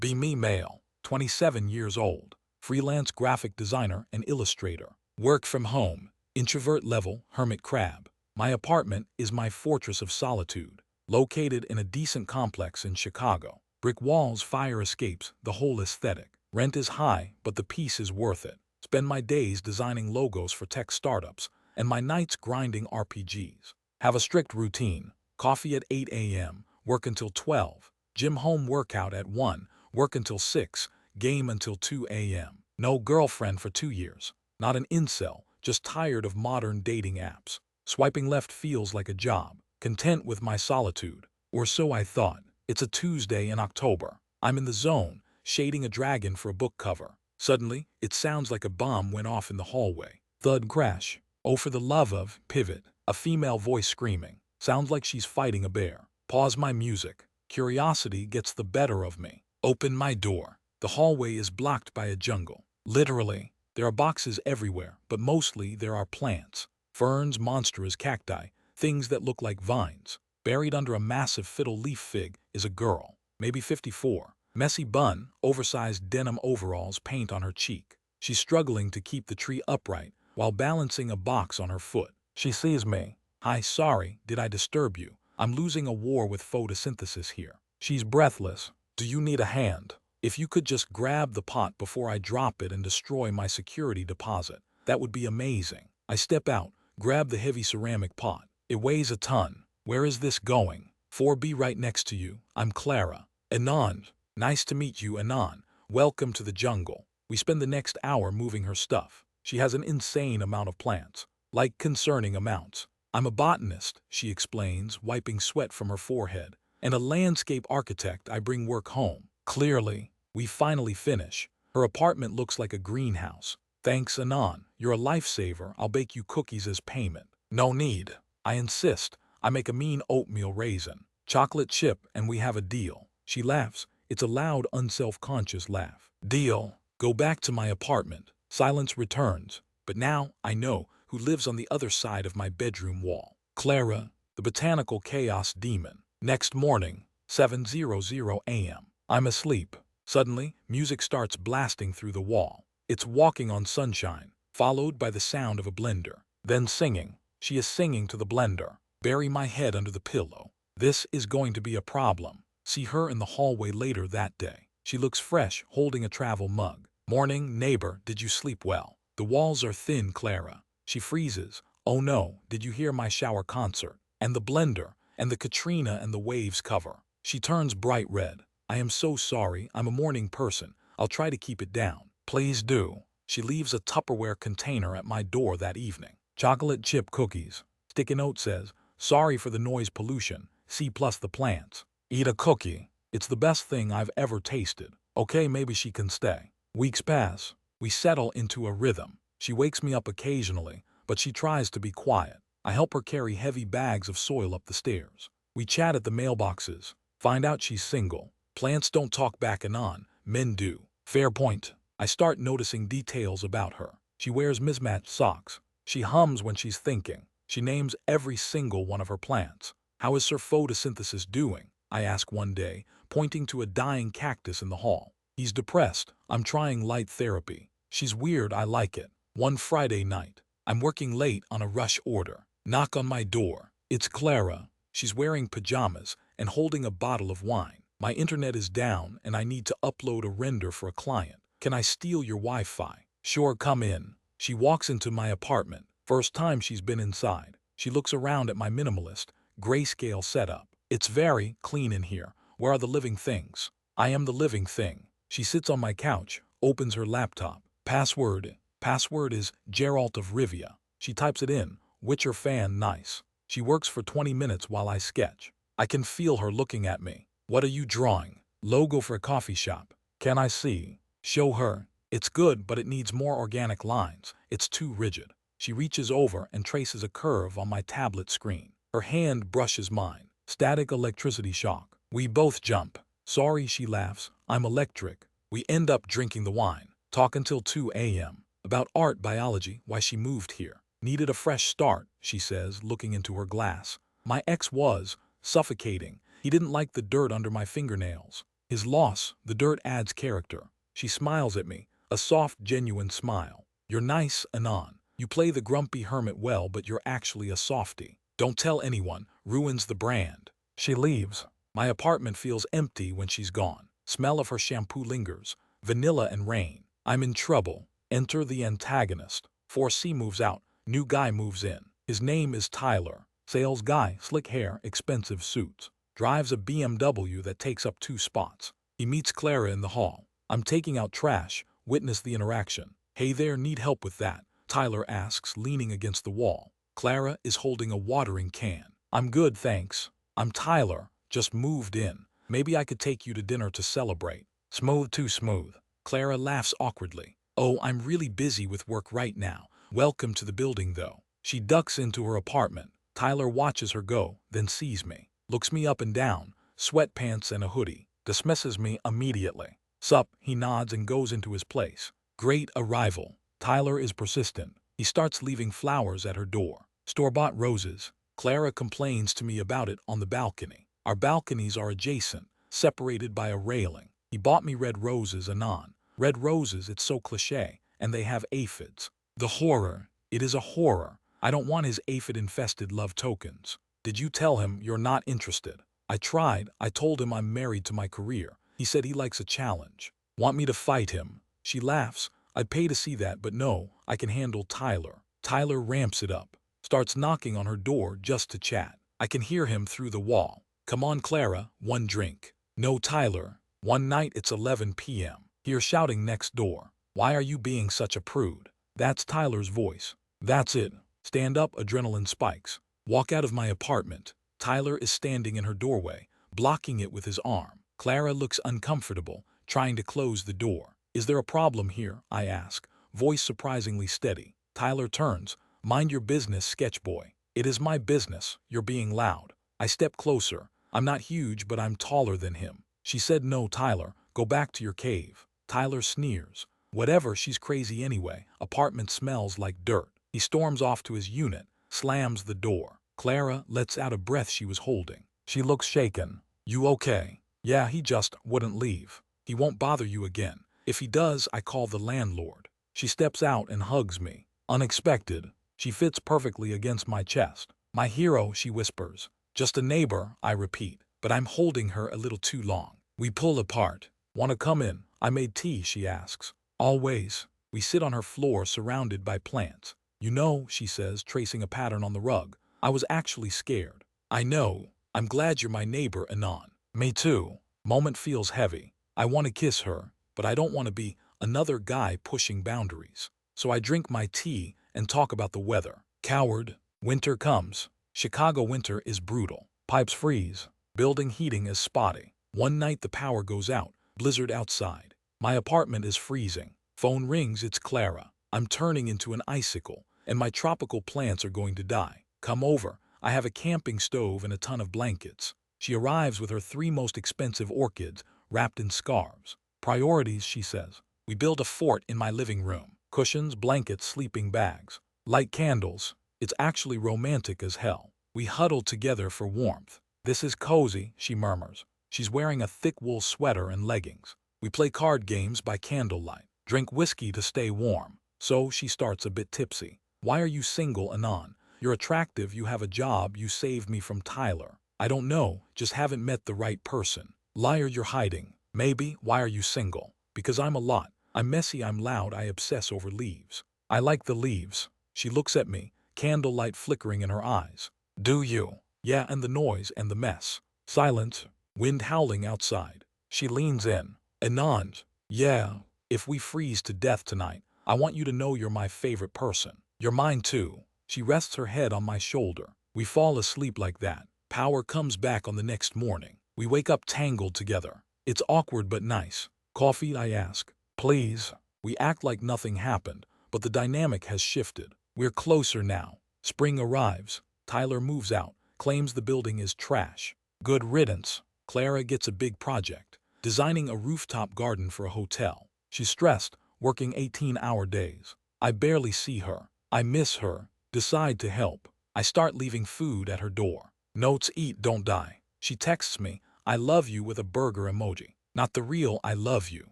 Be me male, 27 years old, freelance graphic designer and illustrator. Work from home, introvert level, hermit crab. My apartment is my fortress of solitude, located in a decent complex in Chicago. Brick walls, fire escapes, the whole aesthetic. Rent is high, but the peace is worth it. Spend my days designing logos for tech startups, and my nights grinding RPGs. Have a strict routine. Coffee at 8 a.m., work until 12, gym home workout at 1, work until 6, game until 2 a.m. No girlfriend for 2 years. Not an incel, just tired of modern dating apps. Swiping left feels like a job. Content with my solitude. Or so I thought. It's a Tuesday in October. I'm in the zone, shading a dragon for a book cover. Suddenly, it sounds like a bomb went off in the hallway. Thud crash. Oh, for the love of, pivot. A female voice screaming. Sounds like she's fighting a bear. Pause my music. Curiosity gets the better of me. Open my door. The hallway is blocked by a jungle. Literally. There are boxes everywhere, but mostly there are plants. Ferns, monstrous cacti, things that look like vines. Buried under a massive fiddle leaf fig is a girl, maybe 54. Messy bun, oversized denim overalls, paint on her cheek. She's struggling to keep the tree upright while balancing a box on her foot. She sees me. Hi, sorry, did I disturb you? I'm losing a war with photosynthesis here. She's breathless. Do you need a hand? If you could just grab the pot before I drop it and destroy my security deposit, that would be amazing. I step out, grab the heavy ceramic pot. It weighs a ton. Where is this going? 4B right next to you. I'm Clara. Anon. Nice to meet you, Anon. Welcome to the jungle. We spend the next hour moving her stuff. She has an insane amount of plants. Like concerning amounts. I'm a botanist, she explains, wiping sweat from her forehead. And a landscape architect. I bring work home. Clearly, we finally finish. Her apartment looks like a greenhouse. Thanks, Anon. You're a lifesaver. I'll bake you cookies as payment. No need. I insist. I make a mean oatmeal raisin. Chocolate chip, and we have a deal. She laughs. It's a loud, unself-conscious laugh. Deal. Go back to my apartment. Silence returns. But now I know who lives on the other side of my bedroom wall. Clara, the botanical chaos demon. Next morning, 7:00 a.m. I'm asleep. Suddenly, music starts blasting through the wall. It's Walking on Sunshine, followed by the sound of a blender. Then singing. She is singing to the blender. Bury my head under the pillow. This is going to be a problem. See her in the hallway later that day. She looks fresh, holding a travel mug. Morning, neighbor, did you sleep well? The walls are thin, Clara. She freezes. Oh no, did you hear my shower concert? And the blender, and the Katrina and the waves cover. She turns bright red. I am so sorry, I'm a morning person. I'll try to keep it down. Please do. She leaves a Tupperware container at my door that evening. Chocolate chip cookies. Sticky note says, sorry for the noise pollution, C plus the plants. Eat a cookie. It's the best thing I've ever tasted. Okay, maybe she can stay. Weeks pass. We settle into a rhythm. She wakes me up occasionally, but she tries to be quiet. I help her carry heavy bags of soil up the stairs. We chat at the mailboxes. Find out she's single. Plants don't talk back and on. Men do. Fair point. I start noticing details about her. She wears mismatched socks. She hums when she's thinking. She names every single one of her plants. How is her photosynthesis doing? I ask one day, pointing to a dying cactus in the hall. He's depressed. I'm trying light therapy. She's weird. I like it. One Friday night. I'm working late on a rush order. Knock on my door. It's Clara. She's wearing pajamas and holding a bottle of wine. My internet is down and I need to upload a render for a client. Can I steal your Wi-Fi? Sure, come in. She walks into my apartment. First time she's been inside. She looks around at my minimalist, grayscale setup. It's very clean in here. Where are the living things? I am the living thing. She sits on my couch, opens her laptop. Password. Password is Geralt of Rivia. She types it in. Witcher fan, nice. She works for 20 minutes while I sketch. I can feel her looking at me. What are you drawing? Logo for a coffee shop. Can I see? Show her. It's good, but it needs more organic lines. It's too rigid. She reaches over and traces a curve on my tablet screen. Her hand brushes mine. Static electricity shock. We both jump. Sorry, she laughs. I'm electric. We end up drinking the wine. Talk until 2 a.m. About art, biology, why she moved here. Needed a fresh start, she says, looking into her glass. My ex was suffocating. He didn't like the dirt under my fingernails. His loss, the dirt adds character. She smiles at me, a soft, genuine smile. You're nice, Anon. You play the grumpy hermit well, but you're actually a softie. Don't tell anyone, ruins the brand. She leaves. My apartment feels empty when she's gone. Smell of her shampoo lingers. Vanilla and rain. I'm in trouble. Enter the antagonist. 4C moves out. New guy moves in. His name is Tyler. Sales guy, slick hair, expensive suits. Drives a BMW that takes up 2 spots. He meets Clara in the hall. I'm taking out trash. Witness the interaction. Hey there, need help with that? Tyler asks, leaning against the wall. Clara is holding a watering can. I'm good, thanks. I'm Tyler. Just moved in. Maybe I could take you to dinner to celebrate. Smooth too smooth. Clara laughs awkwardly. Oh, I'm really busy with work right now. Welcome to the building, though. She ducks into her apartment. Tyler watches her go, then sees me. Looks me up and down, sweatpants and a hoodie. Dismisses me immediately. Sup, he nods and goes into his place. Great arrival. Tyler is persistent. He starts leaving flowers at her door. Store-bought roses. Clara complains to me about it on the balcony. Our balconies are adjacent, separated by a railing. He bought me red roses, Anon. Red roses, it's so cliché, and they have aphids. The horror. It is a horror. I don't want his aphid-infested love tokens. Did you tell him you're not interested? I tried. I told him I'm married to my career. He said he likes a challenge. Want me to fight him? She laughs. I'd pay to see that, but no, I can handle Tyler. Tyler ramps it up. Starts knocking on her door just to chat. I can hear him through the wall. Come on, Clara, one drink. No, Tyler. One night it's 11 p.m. Hear shouting next door. Why are you being such a prude? That's Tyler's voice. That's it. Stand up, adrenaline spikes. Walk out of my apartment. Tyler is standing in her doorway, blocking it with his arm. Clara looks uncomfortable, trying to close the door. Is there a problem here? I ask, voice surprisingly steady. Tyler turns. Mind your business, sketch boy. It is my business. You're being loud. I step closer. I'm not huge, but I'm taller than him. She said no, Tyler. Go back to your cave. Tyler sneers. Whatever, she's crazy anyway. Apartment smells like dirt. He storms off to his unit, slams the door. Clara lets out a breath she was holding. She looks shaken. You okay? Yeah, he just wouldn't leave. He won't bother you again. If he does, I call the landlord. She steps out and hugs me. Unexpected. She fits perfectly against my chest. My hero, she whispers. Just a neighbor, I repeat, but I'm holding her a little too long. We pull apart. Want to come in? I made tea, she asks. Always. We sit on her floor surrounded by plants. You know, she says, tracing a pattern on the rug. I was actually scared. I know. I'm glad you're my neighbor, Anon. Me too. Moment feels heavy. I want to kiss her, but I don't want to be another guy pushing boundaries. So I drink my tea and talk about the weather. Coward. Winter comes. Chicago winter is brutal. Pipes freeze. Building heating is spotty. One night the power goes out. Blizzard outside. My apartment is freezing. Phone rings, it's Clara. I'm turning into an icicle, and my tropical plants are going to die. Come over. I have a camping stove and a ton of blankets. She arrives with her 3 most expensive orchids wrapped in scarves. Priorities, she says. We build a fort in my living room. Cushions, blankets, sleeping bags. Light candles. It's actually romantic as hell. We huddle together for warmth. This is cozy, she murmurs. She's wearing a thick wool sweater and leggings. We play card games by candlelight. Drink whiskey to stay warm. So she starts a bit tipsy. Why are you single, Anon? You're attractive, you have a job, you saved me from Tyler. I don't know, just haven't met the right person. Liar, you're hiding. Maybe. Why are you single? Because I'm a lot. I'm messy, I'm loud, I obsess over leaves. I like the leaves. She looks at me, candlelight flickering in her eyes. Do you? Yeah, and the noise and the mess. Silence. Wind howling outside. She leans in. Anon. Yeah. If we freeze to death tonight, I want you to know you're my favorite person. You're mine too. She rests her head on my shoulder. We fall asleep like that. Power comes back on the next morning. We wake up tangled together. It's awkward but nice. Coffee, I ask. Please. We act like nothing happened, but the dynamic has shifted. We're closer now. Spring arrives. Tyler moves out, claims the building is trash. Good riddance. Clara gets a big project, designing a rooftop garden for a hotel. She's stressed, working 18-hour days. I barely see her. I miss her. Decide to help. I start leaving food at her door. Notes, eat, don't die. She texts me, I love you with a burger emoji. Not the real I love you.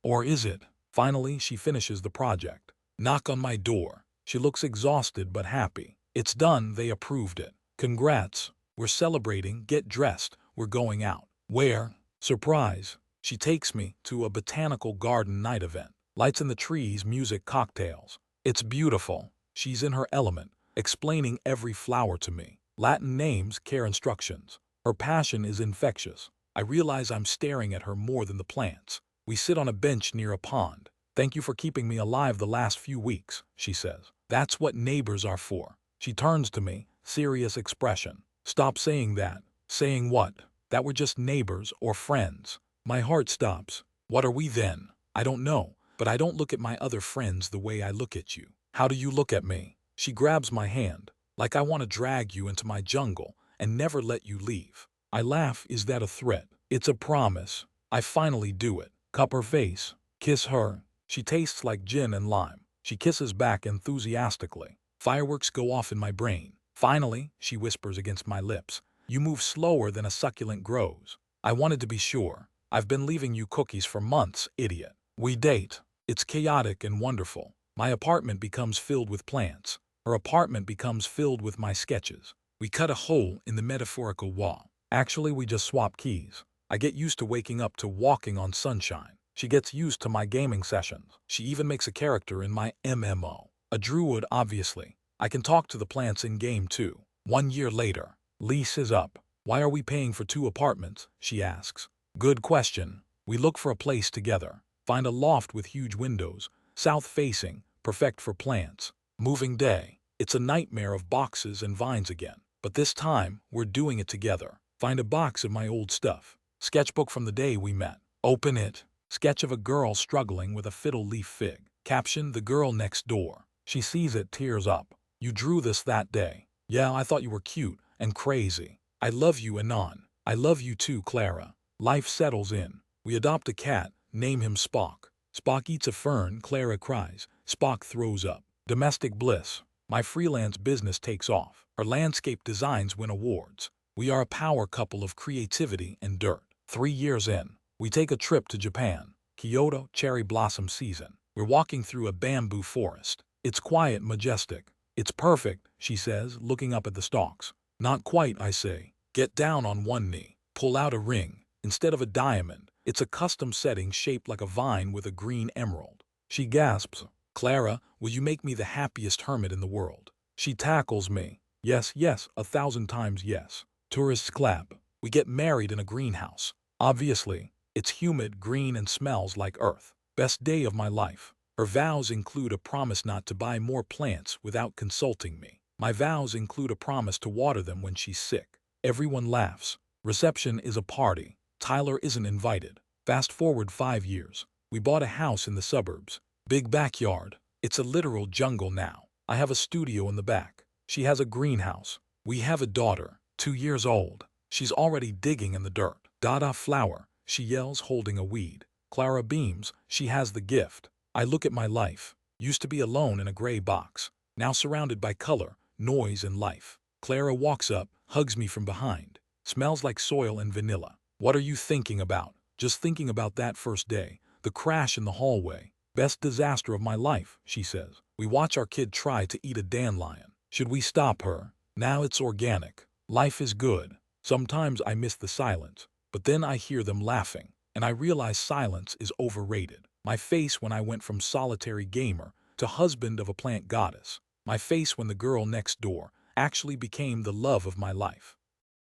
Or is it? Finally, she finishes the project. Knock on my door. She looks exhausted but happy. It's done, they approved it. Congrats. We're celebrating, get dressed, we're going out. Where? Surprise. She takes me to a botanical garden night event. Lights in the trees, music, cocktails. It's beautiful. She's in her element, explaining every flower to me. Latin names, care instructions. Her passion is infectious. I realize I'm staring at her more than the plants. We sit on a bench near a pond. Thank you for keeping me alive the last few weeks, she says. That's what neighbors are for. She turns to me, serious expression. Stop saying that. Saying what? That we're just neighbors or friends. My heart stops. What are we then? I don't know, but I don't look at my other friends the way I look at you. How do you look at me? She grabs my hand, like I want to drag you into my jungle and never let you leave. I laugh. Is that a threat? It's a promise. I finally do it. Cup her face. Kiss her. She tastes like gin and lime. She kisses back enthusiastically. Fireworks go off in my brain. Finally, she whispers against my lips. You move slower than a succulent grows. I wanted to be sure. I've been leaving you cookies for months, idiot. We date. It's chaotic and wonderful. My apartment becomes filled with plants. Her apartment becomes filled with my sketches. We cut a hole in the metaphorical wall. Actually, we just swap keys. I get used to waking up to walking on sunshine. She gets used to my gaming sessions. She even makes a character in my MMO. A druid, obviously. I can talk to the plants in-game too. 1 year later. Lease is up. Why are we paying for 2 apartments? She asks. Good question. We look for a place together. Find a loft with huge windows, south-facing, perfect for plants. Moving day. It's a nightmare of boxes and vines again. But this time, we're doing it together. Find a box of my old stuff. Sketchbook from the day we met. Open it. Sketch of a girl struggling with a fiddle leaf fig. Caption, the girl next door. She sees it, tears up. You drew this that day. Yeah, I thought you were cute and crazy. I love you, Anon. I love you too, Clara. Life settles in. We adopt a cat, name him Spock. Spock eats a fern, Clara cries. Spock throws up. Domestic bliss. My freelance business takes off. Her landscape designs win awards. We are a power couple of creativity and dirt. 3 years in, we take a trip to Japan. Kyoto, cherry blossom season. We're walking through a bamboo forest. It's quiet, majestic. It's perfect, she says, looking up at the stalks. Not quite, I say. Get down on one knee. Pull out a ring. Instead of a diamond, it's a custom setting shaped like a vine with a green emerald. She gasps. Clara, will you make me the happiest hermit in the world? She tackles me. Yes, yes, 1,000 times yes. Tourists clap. We get married in a greenhouse. Obviously, it's humid, green, and smells like earth. Best day of my life. Her vows include a promise not to buy more plants without consulting me. My vows include a promise to water them when she's sick. Everyone laughs. Reception is a party. Tyler isn't invited. Fast forward 5 years. We bought a house in the suburbs. Big backyard. It's a literal jungle now. I have a studio in the back. She has a greenhouse. We have a daughter, 2 years old. She's already digging in the dirt. Dada flower, she yells, holding a weed. Clara beams, she has the gift. I look at my life. Used to be alone in a gray box. Now surrounded by color, noise, and life. Clara walks up, hugs me from behind. Smells like soil and vanilla. What are you thinking about? Just thinking about that first day. The crash in the hallway. Best disaster of my life, she says. We watch our kid try to eat a dandelion. Should we stop her? Now it's organic. Life is good. Sometimes I miss the silence, but then I hear them laughing, and I realize silence is overrated. My face when I went from solitary gamer to husband of a plant goddess. My face when the girl next door actually became the love of my life.